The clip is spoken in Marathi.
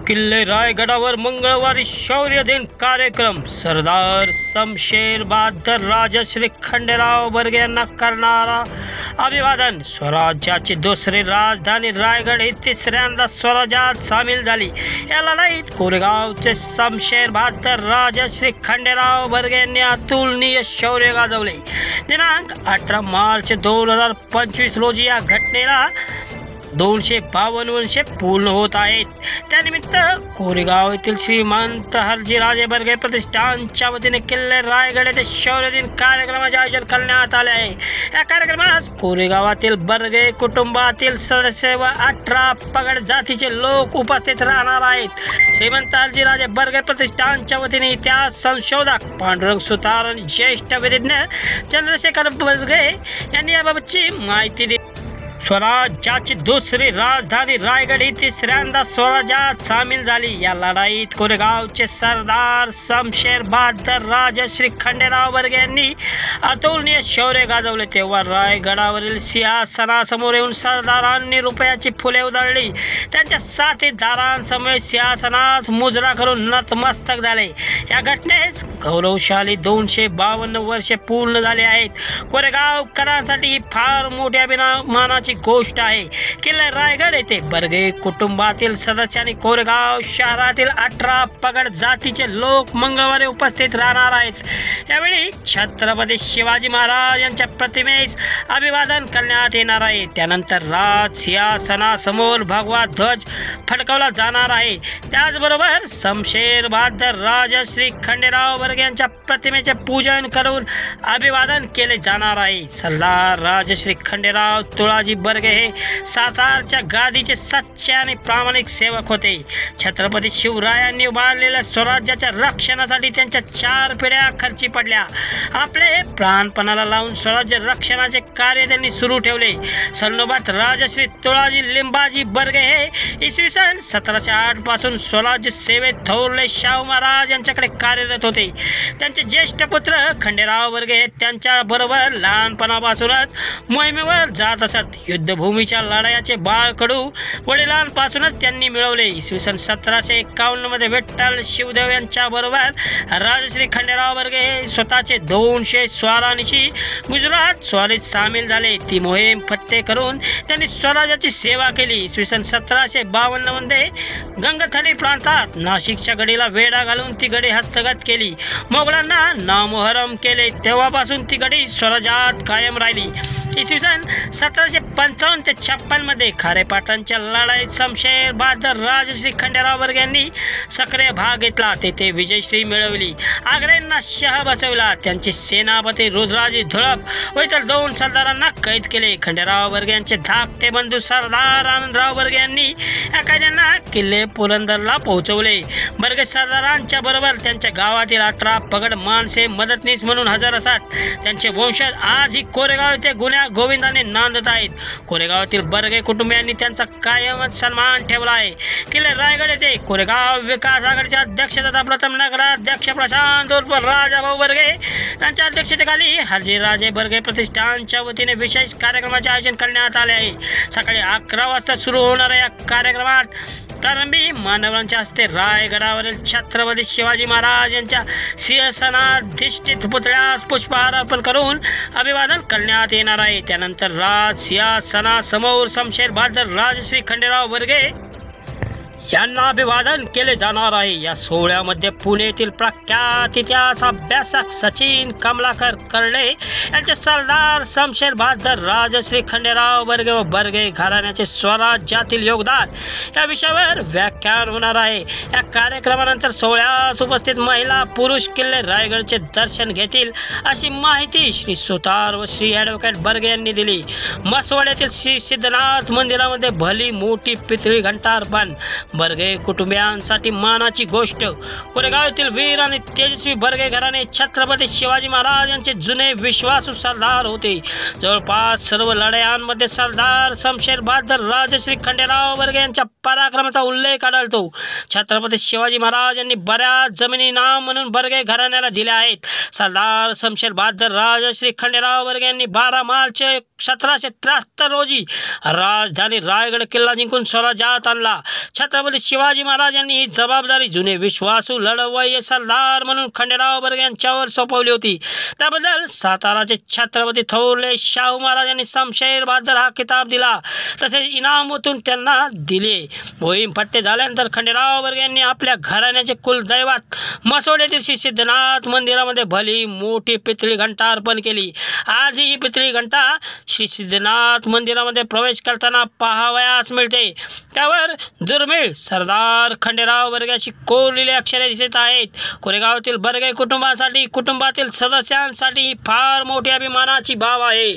किल्ले रायगडावर मंगळवारी शौर्य दिन कार्यक्रम सरदार शमशेर बहादर राजश्री खंडेराव बर्गे यांना करणारा अभिवादन। स्वराज्याची दुसरी राजधानी रायगड ही तिसऱ्यांदा स्वराज्यात सामील झाली। या लढाईत कोरेगावचे शमशेर बहादर राजश्री खंडेराव बर्गे यांनी अतुलनीय शौर्य गाजवले। दिनांक 18 मार्च 2025 रोजी या घटनेला 252 वर्षे पूर्ण होत आहेत। त्यानिमित्त कोरेगाव येथील श्रीमंत हलजीराजे बर्गे प्रतिष्ठानच्या वतीने किल्ले रायगड येथे शौर्य दिन कार्यक्रमाचे आयोजन करण्यात आले आहे। या कार्यक्रमास कोरेगावातील बर्गे कुटुंबातील सदस्य व 18 पगड जातीचे लोक उपस्थित राहणार आहेत। श्रीमंत हलजीराजे बर्गे प्रतिष्ठानच्या वतीने इतिहास संशोधक पांडुरंग सुतार आणि ज्येष्ठ विधिज्ञ चंद्रशेखर बर्गे यांनी याबाबतची माहिती दिली। स्वराज्याची दुसरी राजधानी रायगड ही तिसऱ्यांदा स्वराज्यात सामील झाली। या लढाईत कोरेगावचे सरदार शमशेर बहादर राजश्री खंडेराव बर्गे यांनी अतुलनीय शौर्य गाजवले। तेव्हा रायगडावरील सिंहासनासमोर येऊन सरदारांनी रुपयाची फुले उधळली। त्यांच्या साथीदारांसमोर सिंहासनास मुजरा करून नतमस्तक झाले। या घटनेस गौरवशाली 252 वर्षे पूर्ण झाले आहेत। कोरेगावकरांसाठी ही फार मोठी अभिमानाची गोष्ट आहे। किल्ले रायगड येथे बर्गे कुटुंबातील सदस्यांनी कोरेगाव शहरातील 18 पगड जातीचे लोक मंगळवारी उपस्थित राहणार आहेत। यावेळी छत्रपती शिवाजी महाराज यांच्या प्रतिमेस अभिवादन करण्यात येणार आहे। त्यानंतर राज सिंहासनासमोर भगवा ध्वज फडकवला जाणार आहे। त्याचबरोबर शमशेर बहादर राजश्री खंडेराव बर्गे यांच्या प्रतिमेचे पूजन करून अभिवादन केले जाणार आहे। सरदार राजश्री खंडेराव तुळाजी बर्गे हे सातारच्या गादीचे सच्चे आणि प्रामाणिक सेवक होते। छत्रपती शिवरायांनी उभारलेल्या स्वराज्याच्या रक्षणासाठी त्यांच्या 4 पिढ्या खर्ची पडल्या। आपले प्राणपणाला लावून स्वराज्य रक्षणाचे कार्य त्यांनी सुरू ठेवले। सन्नोबात राजश्री तुळाजी लिंबाजी बर्गे हे इसवी सन 1708 पासून स्वराज्य सेवेत थोरले शाहू महाराज यांच्याकडे कार्यरत होते। त्यांचे ज्येष्ठ पुत्र खंडेराव बर्गे हे त्यांच्या बरोबर लहानपणापासूनच मोहिमेवर जात असत। युद्धभूमीच्या लढायाचे बाळकडू वडिलांपासूनच त्यांनी मिळवले। इसवी सन 1751 मध्ये विठ्ठल शिवदेव यांच्या बरोबर राजश्री खंडेराव बर्गे हे स्वतःचे 200 स्वारांनिशी गुजरात स्वारीत सामील झाले। ती मोहीम फत्ते करून त्यांनी स्वराज्याची सेवा केली। इसवी सन 1752 मध्ये गंगथडी प्रांतात नाशिकच्या गडीला वेढा घालून ती गडी हस्तगत केली। मोगलांना नामोहरम केले। तेव्हापासून ती गडी स्वराज्यात कायम राहिली। इसवी सन 1755 ते 56 मध्ये खारेपाटणच्या लढाईत शमशेर बहादर राजश्री खंडेराव बर्गे यांनी सक्रिय भाग घेतला। तेथे विजयश्री मिळवली। आग्र्यांना शह बसवला। त्यांचे सेनापती रुद्राजी धुळप व इतर 2 सरदारांना कैद केले। खंडेराव बर्गे यांचे धाकटे बंधू सरदार आनंदराव बर्गे यांनी या कैद्यांना किल्ले पुरंदरला पोहोचवले। बर्गे सरदारांच्या बरोबर त्यांच्या गावातील 18 पगड माणसे मदतनीस म्हणून हजर असतात। त्यांचे वंशज आजही कोरेगाव येथे गुन्ह्या गोविंदाने नांदत आहेत। कोरेगावातील बर्गे कुटुंबियांनी त्यांचा कायमच सन्मान ठेवला आहे। किल्ले रायगड येथे कोरेगाव विकास आघाडीचे अध्यक्ष तथा प्रथम नगराध्यक्ष प्रशांत उर्फ राजाभाऊ बर्गे यांच्या अध्यक्षतेखाली हलजीराजे बर्गे प्रतिष्ठानच्या वतीने विशेष कार्यक्रमाचे आयोजन करण्यात आले आहे। सकाळी 11 वाजता सुरू होणाऱ्या या कार्यक्रमात प्रारंभी मान्यवरांच्या हस्ते रायगडावरील छत्रपती शिवाजी महाराज यांच्या सिंहासनाधिष्ठित पुतळ्यास पुष्पहार अर्पण करून अभिवादन करण्यात येणार आहे। त्यानंतर राज सिंहासनासमोर शमशेर बहादर राजश्री खंडेराव बर्गे यांना अभिवादन केले जाणार आहे। या सोहळ्यामध्ये पुणे येथील प्रख्यात इतिहास अभ्यासक सचिन कमलाकर कर्डे यांचे सरदार शमशेर बहादर राजश्री खंडेराव बर्गे व बर्गे घराण्याचे स्वराज्यातील योगदान या विषयावर व्याख्यान होणार आहे। या कार्यक्रमानंतर सोहळ्यास उपस्थित महिला पुरुष किल्ले रायगडचे दर्शन घेतील अशी माहिती श्री सुतार व श्री ॲडव्होकेट बर्गे यांनी दिली। मसवाड्यातील श्री सिद्धनाथ मंदिरामध्ये भली मोठी पितळी घंटा अर्पण। बर्गे कुटुंबियांसाठी मानाची गोष्ट। कोरेगाव येथील वीर आणि तेजस्वी बर्गे घराणे छत्रपती शिवाजी महाराज यांचे जुने विश्वासू सरदार होते। जवळपास सर्व लढायांमध्ये सरदार शमशेर बहादर राजश्री खंडेराव बर्गे यांच्या पराक्रमाचा उल्लेख आढळतो। छत्रपती शिवाजी महाराज यांनी बऱ्याच जमिनी नाम म्हणून बर्गे घराण्याला दिल्या आहेत। सरदार शमशेर बहादर राजश्री खंडेराव बर्गे यांनी 12 मार्च 1773 रोजी राजधानी रायगड किल्ला जिंकून स्वराज्यात आणला। छत्रपती छत्रपती शिवाजी महाराज यांनी ही जबाबदारी जुने विश्वासू लढवय्ये सरदार म्हणून खंडेराव बर्गे यांच्यावर सोपवली होती. त्याबद्दल साताराचे छत्रपती थोरले शाहू महाराज यांनी शमशेर बहादर हा किताब दिला. तसेच इनामातून त्यांना दिले. मोहीम फत्ते झाल्यानंतर खंडेराव बर्गे यांनी आपल्या घराण्याचे कुलदैवत मसोड येथील श्री सिद्धनाथ मंदिरामध्ये भली मोठी पितळी घंटा अर्पण केली. आजही ही पितळी घंटा श्री सिद्धनाथ मंदिरामध्ये प्रवेश करताना पाहावयास मिळते. त्यावर दुर्मिळ सरदार खंडेराव बर्गे अशी कोरलेली अक्षरे दिसत आहेत. कोरेगावातील बर्गे कुटुंबातील सदस्यांसाठी फार मोठी अभिमानाची बाब आहे.